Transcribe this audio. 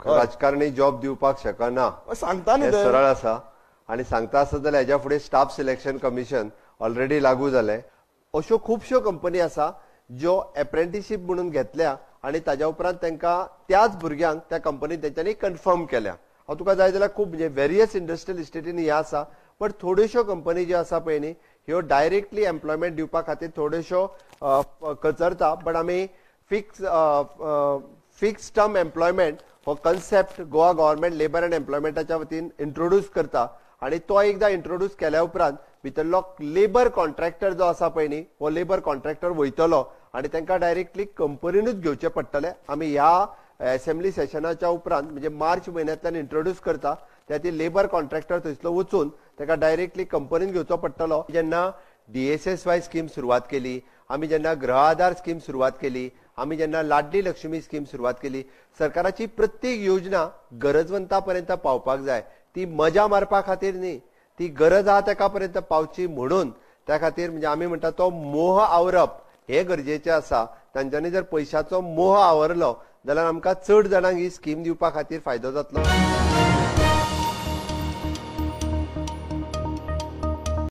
राजकारणी जॉब दिवपाक शकना सांगता न्ही ते. सरळ आसा आणि सांगता आसत जाल्यार हेच्या फुडें स्टाफ सिलेक्शन कमिशन ऑलरेडी लागू जालें. अश्यो खुबश्यो कंपनी आसा ज्यो एप्रेंटिसशीप म्हणून घेतल्या आणि ताज्या उपरांत तांकां त्याच भुरग्यांक त्या कंपनीन तेंच्यांनी कन्फर्म केल्या. हांव तुका जाय जाल्यार खूब म्हणजे वेरियस इंडस्ट्रियल इस्टेटीन हे आसा, बट थोड्योश्यो कंपनी ज्यो आसा पळय न्ही ह्यो डायरेक्टली एम्प्लॉयमेंट दिवपा खातीर थोड्योश्यो कचरता. बट आमी फिक्स टर्म एम्प्लॉयमेंट हो concept Goa government labour and एम्प्लॉयमेंटाच्या वतीन इंट्रोड्यूस करता आणि तो एकदां इंट्रोड्यूस केल्या उपरांत भितरलो लेबर कॉन्ट्रॅक्टर जो आसा पळय न्ही हो लेबर कॉन्ट्रॅक्टर वयतलो आणि तांकां डायरेक्टली कंपनीनूच घेवचे पडटले. आमी ह्या असेंब्ली सेशनाच्या उपरांत म्हणजे मार्च म्हयन्यांतल्यान इंट्रोड्यूस करता. त्या ती लेबर कॉन्ट्रॅक्टर थंयसलो वचून ताका डायरेक्टली कंपनीन घेवचो पडटलो. जेन्ना DSSY स्कीम सुरवात केली, आमी जेन्ना गृह आधार स्कीम सुरवात केली, आमी जेन्ना लाडली लक्ष्मी स्कीम सुरवात केली, सरकाराची प्रत्येक योजना गरजवंता पर्यंत पावपाक जाय. ती मजा मारपा खातीर न्ही, ती गरज आहा ताका पर्यंत पावची म्हणून त्या खातीर म्हणजे आमी म्हणटा तो मोह आवरप हे गरजेचें आसा. तांच्यांनी जर पयशाचो मोह आवरलो जाल्यार आमकां चड जाणांक ही स्कीम दिवपा खातीर फायदो जातलो.